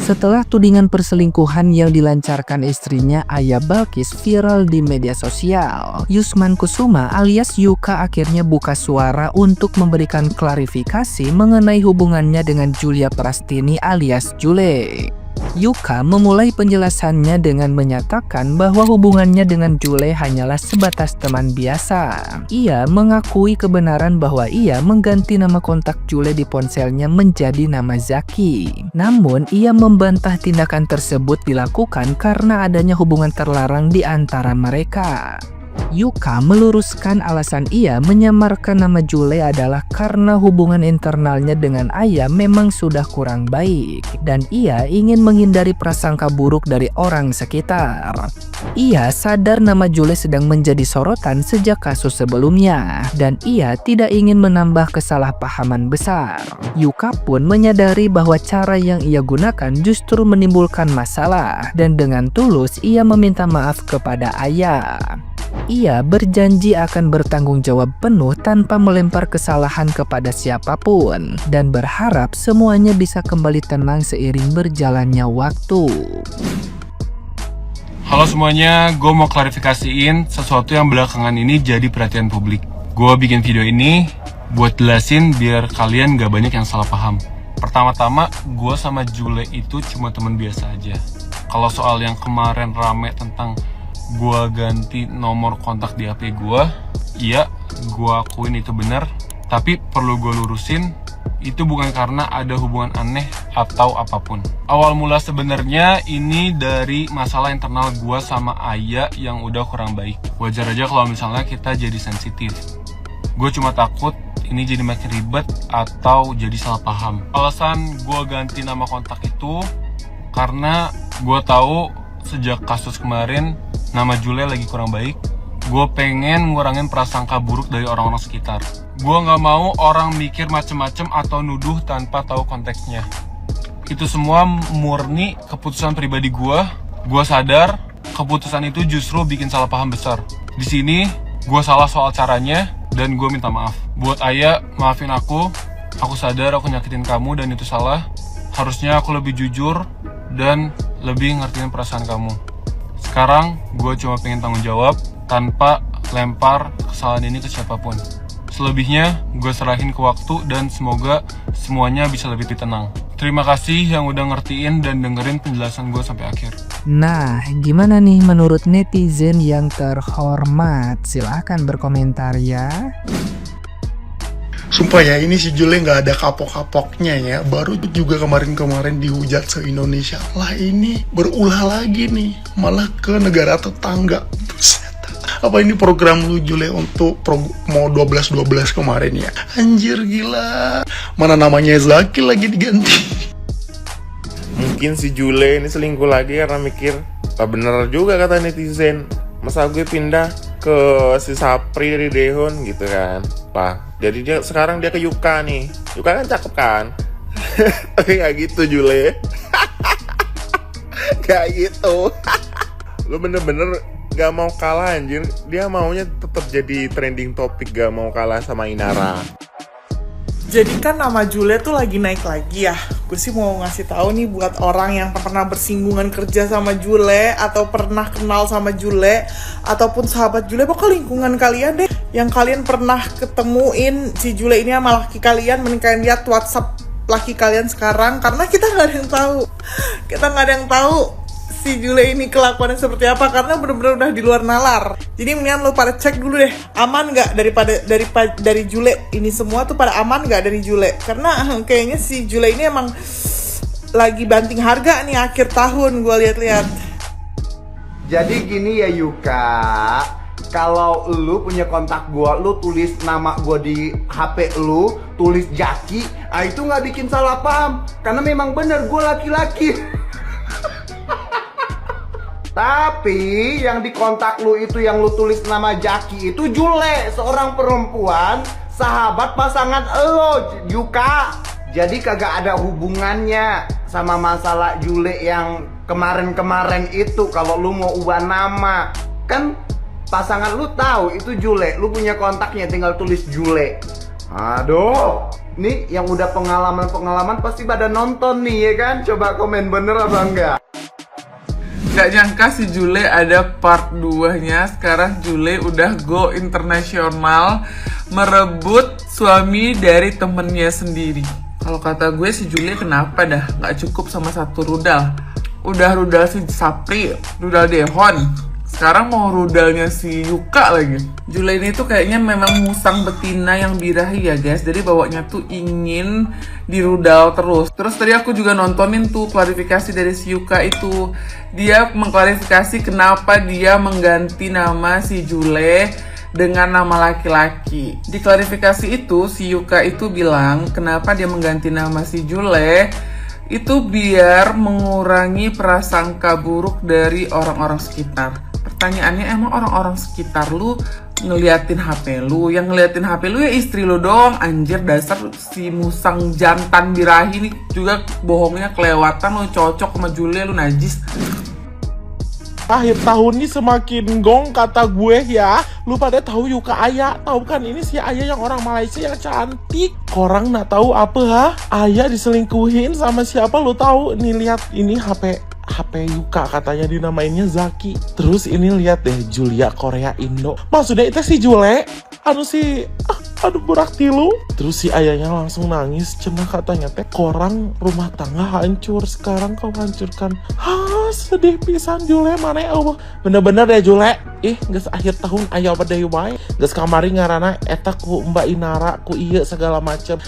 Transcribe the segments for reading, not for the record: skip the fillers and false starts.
Setelah tudingan perselingkuhan yang dilancarkan istrinya Aya Balkis viral di media sosial, Yusman Kusuma alias Yuka akhirnya buka suara untuk memberikan klarifikasi mengenai hubungannya dengan Julia Prastini alias Jule. Yuka memulai penjelasannya dengan menyatakan bahwa hubungannya dengan Jule hanyalah sebatas teman biasa. Ia mengakui kebenaran bahwa ia mengganti nama kontak Jule di ponselnya menjadi nama Zaki. Namun, ia membantah tindakan tersebut dilakukan karena adanya hubungan terlarang di antara mereka. Yuka meluruskan alasan ia menyamarkan nama Jule adalah karena hubungan internalnya dengan Aya memang sudah kurang baik dan ia ingin menghindari prasangka buruk dari orang sekitar. Ia sadar nama Jule sedang menjadi sorotan sejak kasus sebelumnya dan ia tidak ingin menambah kesalahpahaman besar. Yuka pun menyadari bahwa cara yang ia gunakan justru menimbulkan masalah dan dengan tulus ia meminta maaf kepada Aya. Ia berjanji akan bertanggung jawab penuh tanpa melempar kesalahan kepada siapapun dan berharap semuanya bisa kembali tenang seiring berjalannya waktu. Halo semuanya, gue mau klarifikasiin sesuatu yang belakangan ini jadi perhatian publik. Gue bikin video ini buat jelasin biar kalian gak banyak yang salah paham. Pertama-tama, gue sama Jule itu cuma teman biasa aja. Kalau soal yang kemarin rame tentang gue ganti nomor kontak di HP gue, iya, gue akuin itu benar. Tapi perlu gue lurusin, itu bukan karena ada hubungan aneh atau apapun. Awal mula sebenarnya ini dari masalah internal gue sama Aya yang udah kurang baik. Wajar aja kalau misalnya kita jadi sensitif. Gue cuma takut ini jadi makin ribet atau jadi salah paham. Alasan gue ganti nama kontak itu karena gue tahu sejak kasus kemarin nama Jule lagi kurang baik. Gue pengen ngurangin prasangka buruk dari orang-orang sekitar. Gue gak mau orang mikir macem-macem atau nuduh tanpa tahu konteksnya. Itu semua murni keputusan pribadi gue. Gue sadar keputusan itu justru bikin salah paham besar. Di sini gue salah soal caranya dan gue minta maaf. Buat Aya, maafin aku. Aku sadar aku nyakitin kamu dan itu salah. Harusnya aku lebih jujur dan lebih ngertiin perasaan kamu. Sekarang gue cuma pengen tanggung jawab tanpa lempar kesalahan ini ke siapapun. Selebihnya gue serahin ke waktu dan semoga semuanya bisa lebih tenang. Terima kasih yang udah ngertiin dan dengerin penjelasan gue sampai akhir. Nah, gimana nih menurut netizen yang terhormat? Silahkan berkomentar ya. Sumpah ya, ini si Jule nggak ada kapok-kapoknya ya. Baru juga kemarin-kemarin dihujat se-Indonesia. Lah ini berulah lagi nih, malah ke negara tetangga. Buset. Apa ini program lu Jule untuk mau 12-12 kemarin ya? Anjir gila. Mana namanya Zaki lagi diganti. Mungkin si Jule ini selingkuh lagi karena mikir, ah bener juga kata netizen, masa gue pindah ke si Sapri dari Dehon gitu kan. Lah, jadi sekarang dia ke Yuka nih. Yuka kan cakep kan? Tapi gak gitu Jule. Gak gitu. Lu bener-bener gak mau kalah anjir. Dia maunya tetap jadi trending topik, gak mau kalah sama Inara. Jadi kan nama Jule tuh lagi naik lagi ya. Gue sih mau ngasih tahu nih buat orang yang pernah bersinggungan kerja sama Jule atau pernah kenal sama Jule ataupun sahabat Jule, pokoknya lingkungan kalian deh yang kalian pernah ketemuin si Jule ini sama laki kalian, mending kalian lihat WhatsApp laki kalian sekarang karena kita nggak ada yang tahu. Kita nggak ada yang tahu si Jule ini kelakuannya seperti apa karena bener-bener udah di luar nalar. Jadi mendingan lo pada cek dulu deh, aman nggak dari Jule ini semua tuh, pada aman nggak dari Jule? Karena kayaknya si Jule ini emang lagi banting harga nih akhir tahun gue lihat-lihat. Jadi gini ya Yuka, kalau lu punya kontak gua, lu tulis nama gua di HP lu, tulis Jaki, itu nggak bikin salah paham karena memang bener gua laki-laki. Tapi yang di kontak lu itu yang lu tulis nama Jaki itu Jule, seorang perempuan, sahabat pasangan lo, Yuka. Jadi kagak ada hubungannya sama masalah Jule yang kemarin-kemarin itu. Kalau lu mau ubah nama, kan pasangan lu tahu itu Jule, lu punya kontaknya, tinggal tulis Jule. Aduh. Nih yang udah pengalaman pasti pada nonton nih ya kan? Coba komen bener apa enggak? Gak nyangka si Jule ada part 2-nya. Sekarang Jule udah go internasional merebut suami dari temennya sendiri. Kalau kata gue si Jule kenapa dah gak cukup sama satu rudal. Udah rudal si Sapri, rudal Dehon, sekarang mau rudalnya si Yuka lagi. Jule ini tuh kayaknya memang musang betina yang birahi ya guys. Jadi bawanya tuh ingin dirudal terus. Terus tadi aku juga nontonin tuh klarifikasi dari si Yuka itu. Dia mengklarifikasi kenapa dia mengganti nama si Jule dengan nama laki-laki. Di klarifikasi itu si Yuka itu bilang kenapa dia mengganti nama si Jule itu biar mengurangi prasangka buruk dari orang-orang sekitar. Pertanyaannya, emang orang-orang sekitar lu ngeliatin HP lu? Yang ngeliatin HP lu ya istri lu doang. Anjir, dasar si musang jantan birahi nih juga bohongnya kelewatan. Lu cocok sama Julia, lu najis. Akhir tahun ini semakin gong kata gue ya. Lu pada tahu Yuka Aya? Tahu kan ini si Aya yang orang Malaysia yang cantik. Korang nak tahu apa ha? Aya diselingkuhin sama siapa lu tahu? Nih lihat ini HP Yuka katanya dinamainnya Zaki. Terus ini lihat deh Julia Korea Indo. Maksudnya itu si Jule aduh burak tilu. Terus si ayahnya langsung nangis. Cenah katanya teh korang rumah tangga hancur. Sekarang kau hancurkan. Sedih pisan Jule mana Allah. Bener-bener deh Jule. Geus akhir tahun aya apa deui wae. Geus kamari ngaranna eta ku Mbak Inara ku ieu segala macem.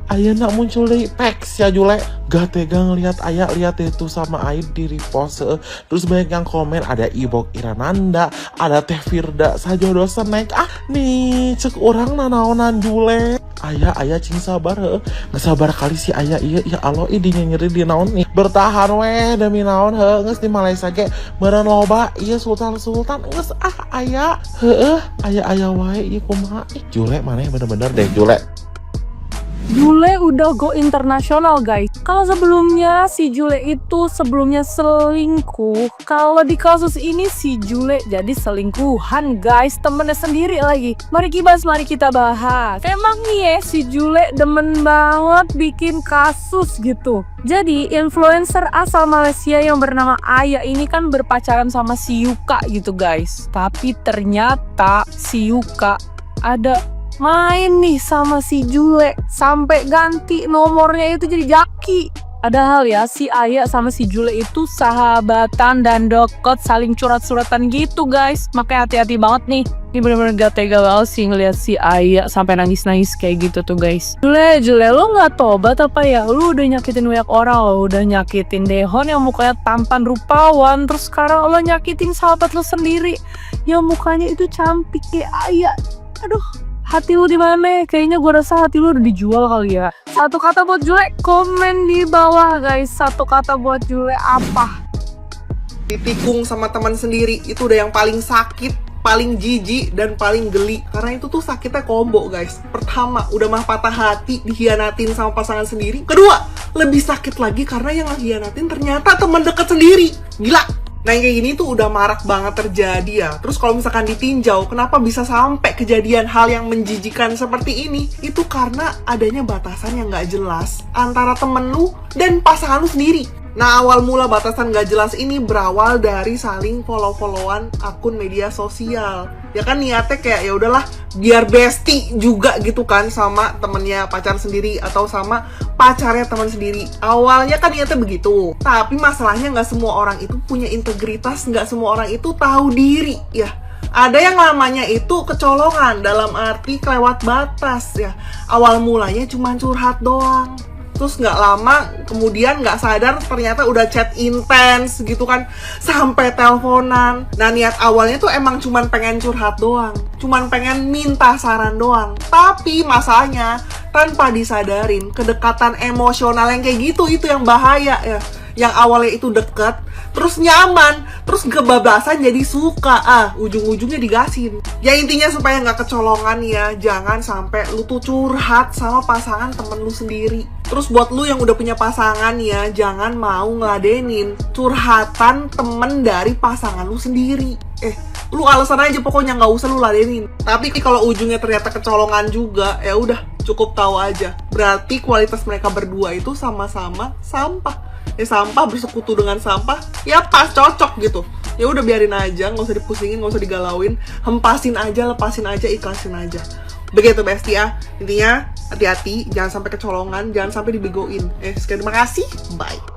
Ayeuna muncul deui peks ya Jule. Gak tega ngeliat Aya lihat itu sama Aid di repost. Terus banyak yang komen, ada Ibok Irananda, ada Teh Firda sajodoh snack. Nih cek orang nanaonan Jule. Aya cing sabar nggak sabar kali si Aya ya Allah dinya nyeri di naon nih bertahan weh demi naon nges di Malaysia ge meureun loba iya sultan nges Aya Aya wae ieu kumaha Jule mana bener-bener deh Jule. Jule udah go internasional guys. Kalau sebelumnya si Jule itu selingkuh. Kalau di kasus ini si Jule jadi selingkuhan guys. Temennya sendiri lagi. Mari kita bahas. Emang nih ya si Jule demen banget bikin kasus gitu. Jadi influencer asal Malaysia yang bernama Aya ini kan berpacaran sama si Yuka gitu guys. Tapi ternyata si Yuka ada main nih sama si Jule sampai ganti nomornya itu jadi Jaki. Padahal ya si Aya sama si Jule itu sahabatan dan deket, saling curhat-curhatan gitu guys. Makanya hati-hati banget nih. Ini bener-bener gak tega banget sih ngeliat si Aya sampai nangis-nangis kayak gitu tuh guys. Jule lu gak tobat apa ya? Lu udah nyakitin banyak orang, lu udah nyakitin Dehon yang mukanya tampan rupawan. Terus sekarang lu nyakitin sahabat lu sendiri yang mukanya itu cantik kayak Aya. Aduh, hati lu di mana? Kayaknya gue rasa hati lu udah dijual kali ya. Satu kata buat Jule, komen di bawah guys. Satu kata buat Jule apa? Ditikung sama teman sendiri itu udah yang paling sakit, paling jijik, dan paling geli. Karena itu tuh sakitnya combo guys. Pertama, udah mah patah hati dihianatin sama pasangan sendiri. Kedua, lebih sakit lagi karena yang ngehianatin ternyata teman dekat sendiri. Gila. Nah yang kayak gini tuh udah marak banget terjadi ya. Terus kalau misalkan ditinjau, kenapa bisa sampai kejadian hal yang menjijikan seperti ini? Itu karena adanya batasan yang gak jelas antara temen lu dan pasangan lu sendiri. Nah awal mula batasan gak jelas ini berawal dari saling follow-followan akun media sosial. Ya kan niatnya kayak ya udahlah biar bestie juga gitu kan sama temennya pacar sendiri atau sama pacarnya teman sendiri. Awalnya kan niatnya begitu. Tapi masalahnya nggak semua orang itu punya integritas, nggak semua orang itu tahu diri ya. Ada yang namanya itu kecolongan dalam arti kelewat batas ya. Awal mulanya cuma curhat doang. Terus nggak lama kemudian nggak sadar ternyata udah chat intens gitu kan, sampai teleponan. Nah niat awalnya tuh emang cuman pengen curhat doang, cuman pengen minta saran doang. Tapi masalahnya tanpa disadarin kedekatan emosional yang kayak gitu itu yang bahaya ya. Yang awalnya itu deket, terus nyaman, terus kebablasan jadi suka, ujung-ujungnya digasin. Ya intinya supaya nggak kecolongan ya, jangan sampai lu tuh curhat sama pasangan temen lu sendiri. Terus buat lu yang udah punya pasangan ya, jangan mau ngeladenin curhatan temen dari pasangan lu sendiri. Lu alasan aja pokoknya, nggak usah lu ladenin. Tapi kalau ujungnya ternyata kecolongan juga, ya udah Cukup tahu aja, berarti kualitas mereka berdua itu sama-sama sampah. Sampah bersekutu dengan sampah, ya pas, cocok gitu. Ya udah biarin aja, nggak usah dipusingin, nggak usah digalauin, hempasin aja, lepasin aja, ikhlasin aja. Begitu bestie ya. Intinya hati-hati, jangan sampai kecolongan, jangan sampai dibegoin. Sekian, terima kasih, bye.